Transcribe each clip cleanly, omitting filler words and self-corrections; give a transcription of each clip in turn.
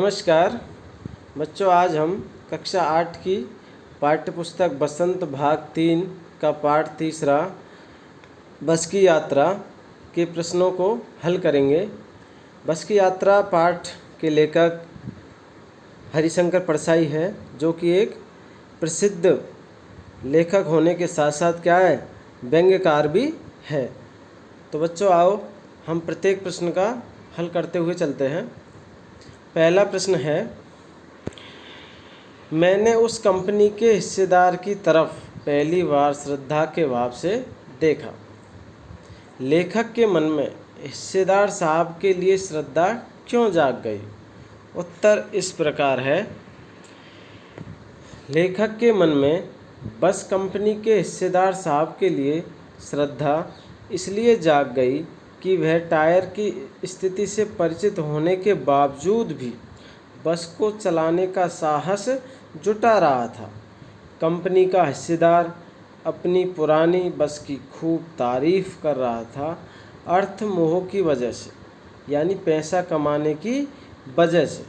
नमस्कार बच्चों, आज हम कक्षा 8 की पाठ्यपुस्तक बसंत भाग 3 का पाठ तीसरा बस की यात्रा के प्रश्नों को हल करेंगे। बस की यात्रा पाठ के लेखक हरिशंकर परसाई है, जो कि एक प्रसिद्ध लेखक होने के साथ साथ क्या है, व्यंग्यकार भी है। तो बच्चों आओ हम प्रत्येक प्रश्न का हल करते हुए चलते हैं। पहला प्रश्न है, मैंने उस कंपनी के हिस्सेदार की तरफ पहली बार श्रद्धा के भाव से देखा। लेखक के मन में हिस्सेदार साहब के लिए श्रद्धा क्यों जाग गई? उत्तर इस प्रकार है। लेखक के मन में बस कंपनी के हिस्सेदार साहब के लिए श्रद्धा इसलिए जाग गई कि वह टायर की स्थिति से परिचित होने के बावजूद भी बस को चलाने का साहस जुटा रहा था। कंपनी का हिस्सेदार अपनी पुरानी बस की खूब तारीफ कर रहा था। अर्थ मोह की वजह से, यानी पैसा कमाने की वजह से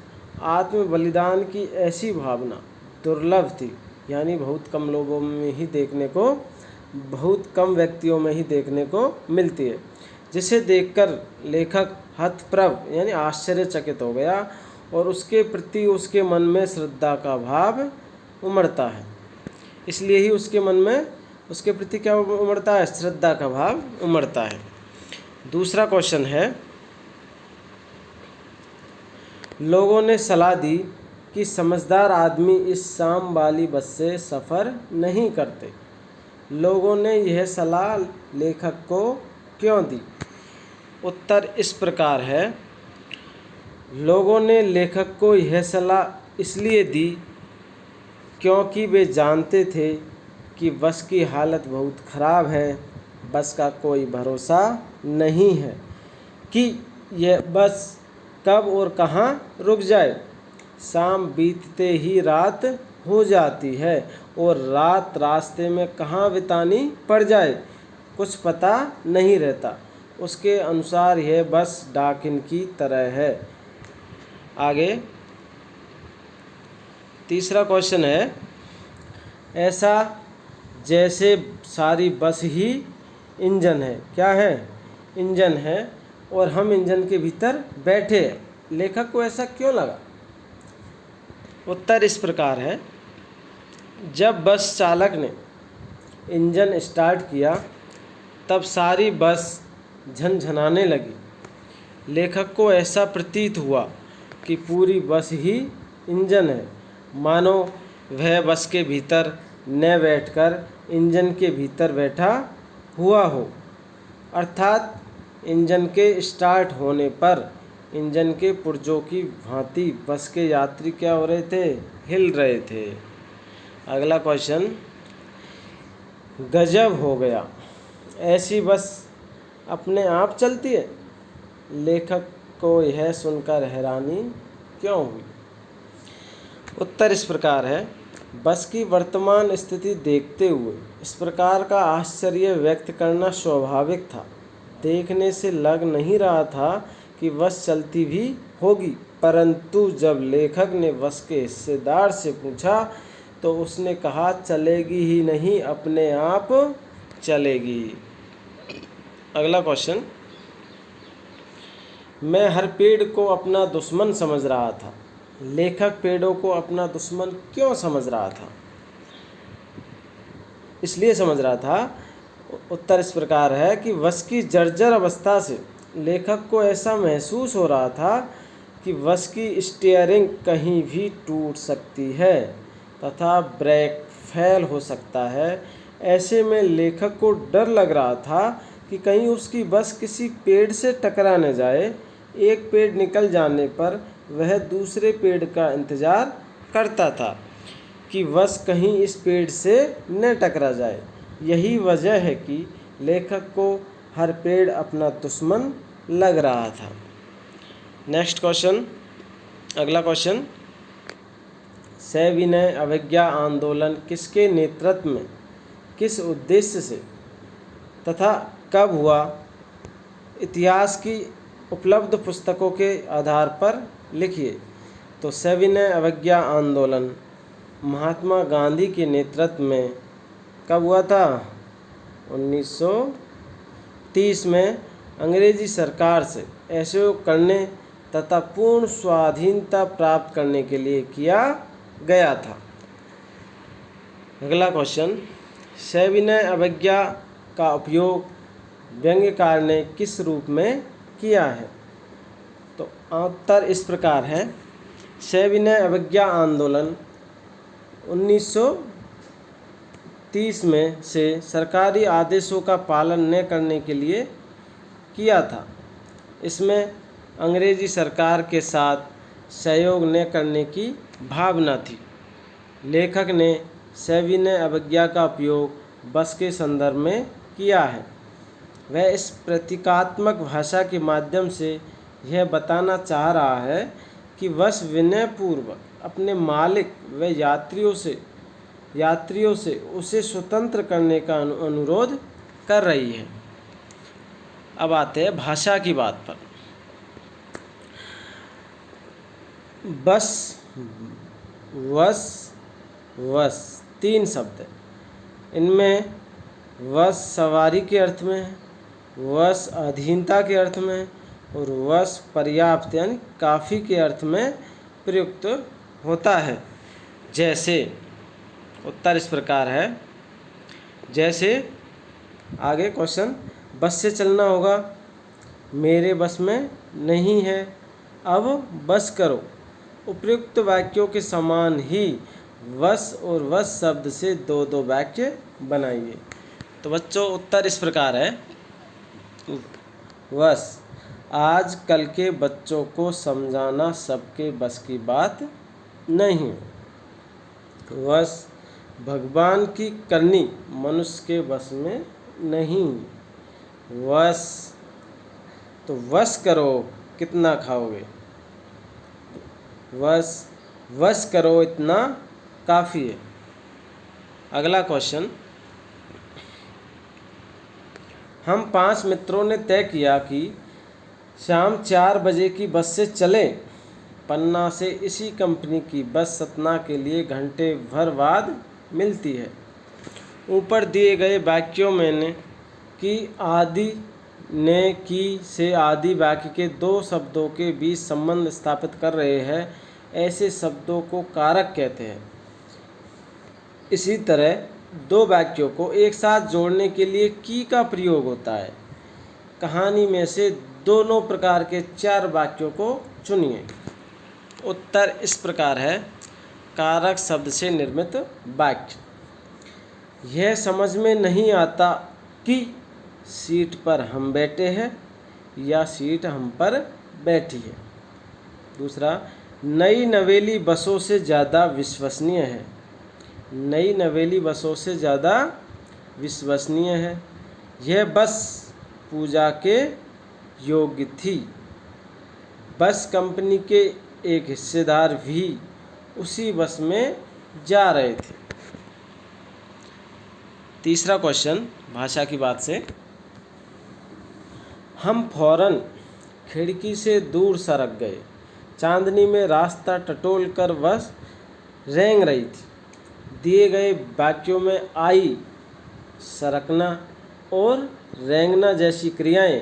आत्म बलिदान की ऐसी भावना दुर्लभ थी, यानी बहुत कम लोगों में ही देखने को, बहुत कम व्यक्तियों में ही देखने को मिलती है, जिसे देखकर लेखक हतप्रभ यानी आश्चर्यचकित हो गया और उसके प्रति उसके मन में श्रद्धा का भाव उमड़ता है। इसलिए ही उसके मन में उसके प्रति क्या उमड़ता है? श्रद्धा का भाव उमड़ता है। दूसरा क्वेश्चन है, लोगों ने सलाह दी कि समझदार आदमी इस शाम वाली बस से सफ़र नहीं करते। लोगों ने यह सलाह लेखक को क्यों दी? उत्तर इस प्रकार है। लोगों ने लेखक को यह सलाह इसलिए दी क्योंकि वे जानते थे कि बस की हालत बहुत ख़राब है। बस का कोई भरोसा नहीं है कि यह बस कब और कहाँ रुक जाए। शाम बीतते ही रात हो जाती है और रात रास्ते में कहाँ बितानी पड़ जाए कुछ पता नहीं रहता। उसके अनुसार यह बस डाकिन की तरह है। आगे तीसरा क्वेश्चन है, ऐसा जैसे सारी बस ही इंजन है। क्या है? इंजन है और हम इंजन के भीतर बैठे हैं। लेखक को ऐसा क्यों लगा? उत्तर इस प्रकार है। जब बस चालक ने इंजन स्टार्ट किया तब सारी बस झनझनाने लगी। लेखक को ऐसा प्रतीत हुआ कि पूरी बस ही इंजन है, मानो वह बस के भीतर न बैठकर इंजन के भीतर बैठा हुआ हो। अर्थात इंजन के स्टार्ट होने पर इंजन के पुर्जों की भांति बस के यात्री क्या हो रहे थे? हिल रहे थे। अगला क्वेश्चन, गजब हो गया, ऐसी बस अपने आप चलती है। लेखक को यह सुनकर हैरानी क्यों हुई? उत्तर इस प्रकार है। बस की वर्तमान स्थिति देखते हुए इस प्रकार का आश्चर्य व्यक्त करना स्वाभाविक था। देखने से लग नहीं रहा था कि बस चलती भी होगी, परंतु जब लेखक ने बस के हिस्सेदार से पूछा तो उसने कहा, चलेगी ही नहीं, अपने आप चलेगी। अगला क्वेश्चन, मैं हर पेड़ को अपना दुश्मन समझ रहा था। लेखक पेड़ों को अपना दुश्मन क्यों समझ रहा था? इसलिए समझ रहा था। उत्तर इस प्रकार है कि बस की जर्जर अवस्था से लेखक को ऐसा महसूस हो रहा था कि बस की स्टीयरिंग कहीं भी टूट सकती है तथा ब्रेक फेल हो सकता है। ऐसे में लेखक को डर लग रहा था कि कहीं उसकी बस किसी पेड़ से टकरा न जाए। एक पेड़ निकल जाने पर वह दूसरे पेड़ का इंतज़ार करता था कि बस कहीं इस पेड़ से न टकरा जाए। यही वजह है कि लेखक को हर पेड़ अपना दुश्मन लग रहा था। नेक्स्ट क्वेश्चन, अगला क्वेश्चन, सविनय अवज्ञा आंदोलन किसके नेतृत्व में, किस उद्देश्य से तथा कब हुआ? इतिहास की उपलब्ध पुस्तकों के आधार पर लिखिए। तो सविनय अवज्ञा आंदोलन महात्मा गांधी के नेतृत्व में कब हुआ था? 1930 में अंग्रेजी सरकार से असहयोग करने तथा पूर्ण स्वाधीनता प्राप्त करने के लिए किया गया था। अगला क्वेश्चन, सविनय अवज्ञा का उपयोग व्यंग्यकार ने किस रूप में किया है? तो उत्तर इस प्रकार है। सविनय अवज्ञा आंदोलन 1930 में से सरकारी आदेशों का पालन न करने के लिए किया था। इसमें अंग्रेजी सरकार के साथ सहयोग न करने की भावना थी। लेखक ने सविनय अवज्ञा का उपयोग बस के संदर्भ में किया है। वह इस प्रतीकात्मक भाषा के माध्यम से यह बताना चाह रहा है कि बस विनयपूर्वक अपने मालिक व यात्रियों से उसे स्वतंत्र करने का अनुरोध कर रही है। अब आते हैं भाषा की बात पर। बस, वस 3 शब्द हैं। इनमें वस सवारी के अर्थ में है, वस अधीनता के अर्थ में है और वस पर्याप्त यानी काफ़ी के अर्थ में प्रयुक्त होता है। जैसे उत्तर इस प्रकार है। जैसे आगे क्वेश्चन, बस से चलना होगा, मेरे बस में नहीं है, अब बस करो। उपयुक्त वाक्यों के समान ही वस और वस शब्द से 2 वाक्य बनाइए। तो बच्चों उत्तर इस प्रकार है। वस, आज कल के बच्चों को समझाना सबके बस की बात नहीं। वस, भगवान की करनी मनुष्य के बस में नहीं। वस, तो वस करो कितना खाओगे। वस करो इतना काफ़ी है। अगला क्वेश्चन, हम 5 मित्रों ने तय किया कि शाम 4 बजे की बस से चलें। पन्ना से इसी कंपनी की बस सतना के लिए घंटे भर बाद मिलती है। ऊपर दिए गए वाक्यों में ने की आदि ने की से आदि वाक्य के 2 शब्दों के बीच संबंध स्थापित कर रहे हैं। ऐसे शब्दों को कारक कहते हैं। इसी तरह 2 वाक्यों को एक साथ जोड़ने के लिए की का प्रयोग होता है। कहानी में से दोनों प्रकार के 4 वाक्यों को चुनिए। उत्तर इस प्रकार है। कारक शब्द से निर्मित वाक्य, यह समझ में नहीं आता कि सीट पर हम बैठे हैं या सीट हम पर बैठी है। दूसरा, नई नवेली बसों से ज़्यादा विश्वसनीय है। नई नवेली बसों से ज़्यादा विश्वसनीय है। यह बस पूजा के योग्य थी। बस कंपनी के एक हिस्सेदार भी उसी बस में जा रहे थे। तीसरा क्वेश्चन भाषा की बात से, हम फौरन खिड़की से दूर सरक गए। चांदनी में रास्ता टटोल कर बस रेंग रही थी। दिए गए वाक्यों में आई, सरकना और रेंगना जैसी क्रियाएं,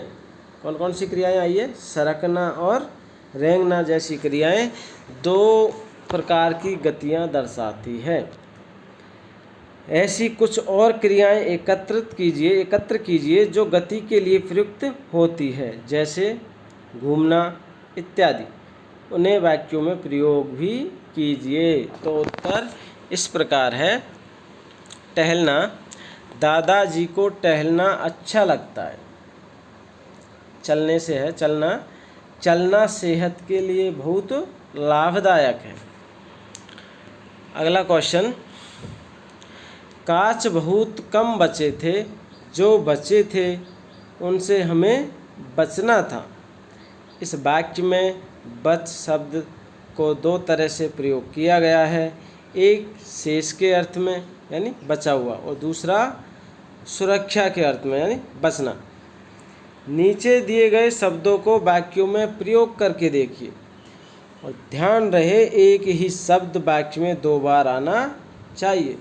कौन कौन सी क्रियाएं आई है? सरकना और रेंगना जैसी क्रियाएं 2 प्रकार की गतियां दर्शाती है। ऐसी कुछ और क्रियाएं एकत्र कीजिए जो गति के लिए प्रयुक्त होती है, जैसे घूमना इत्यादि। उन्हें वाक्यों में प्रयोग भी कीजिए। तो उत्तर इस प्रकार है। टहलना, दादाजी को टहलना अच्छा लगता है। चलने से है चलना, चलना सेहत के लिए बहुत लाभदायक है। अगला क्वेश्चन, काच बहुत कम बचे थे, जो बचे थे उनसे हमें बचना था। इस वाक्य में बच शब्द को 2 तरह से प्रयोग किया गया है। एक शेष के अर्थ में यानी बचा हुआ, और दूसरा सुरक्षा के अर्थ में यानी बचना। नीचे दिए गए शब्दों को वाक्यों में प्रयोग करके देखिए। और ध्यान रहे एक ही शब्द वाक्य में 2 बार आना चाहिए।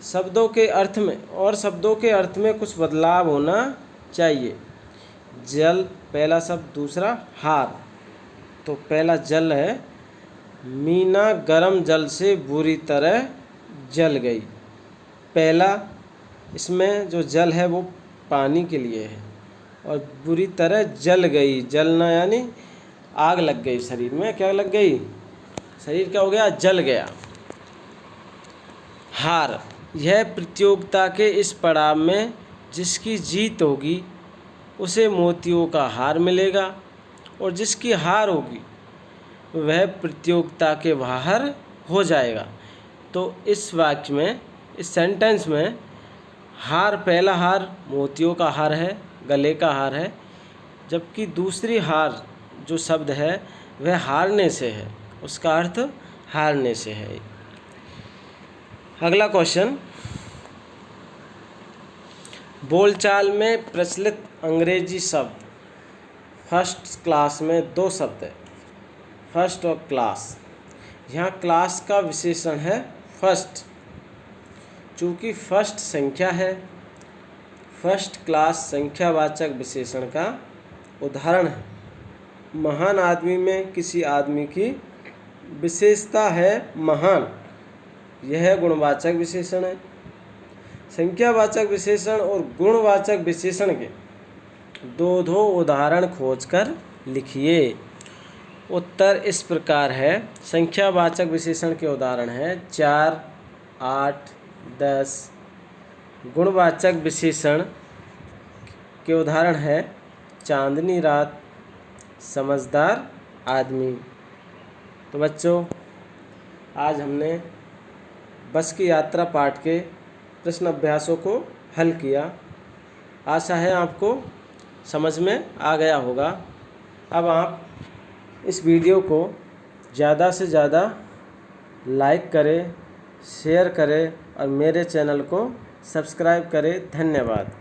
शब्दों के अर्थ में कुछ बदलाव होना चाहिए। जल पहला शब्द, दूसरा हार। तो पहला जल है, मीना गरम जल से बुरी तरह जल गई। पहला इसमें जो जल है वो पानी के लिए है, और बुरी तरह जल गई, जलना यानी आग लग गई शरीर में। क्या लग गई? शरीर क्या हो गया? जल गया। हार, यह प्रतियोगिता के इस पड़ाव में जिसकी जीत होगी उसे मोतियों का हार मिलेगा, और जिसकी हार होगी वह प्रतियोगिता के बाहर हो जाएगा। तो इस वाक्य में, इस सेंटेंस में हार, पहला हार मोतियों का हार है, गले का हार है, जबकि दूसरी हार जो शब्द है वह हारने से है, उसका अर्थ हारने से है। अगला क्वेश्चन, बोलचाल में प्रचलित अंग्रेजी शब्द फर्स्ट क्लास में 2 शब्द है, फर्स्ट और क्लास। यहाँ क्लास का विशेषण है फर्स्ट, चूँकि फर्स्ट संख्या है। फर्स्ट क्लास संख्यावाचक विशेषण का उदाहरण है। महान आदमी में किसी आदमी की विशेषता है महान, यह गुणवाचक विशेषण है। संख्यावाचक विशेषण और गुणवाचक विशेषण के दो उदाहरण खोजकर लिखिए। उत्तर इस प्रकार है। संख्यावाचक विशेषण के उदाहरण हैं 4, 8, 10। गुणवाचक विशेषण के उदाहरण है चांदनी रात, समझदार आदमी। तो बच्चों, आज हमने बस की यात्रा पाठ के प्रश्न अभ्यासों को हल किया। आशा है आपको समझ में आ गया होगा। अब आप इस वीडियो को ज़्यादा से ज़्यादा लाइक करें, शेयर करें और मेरे चैनल को सब्सक्राइब करें। धन्यवाद।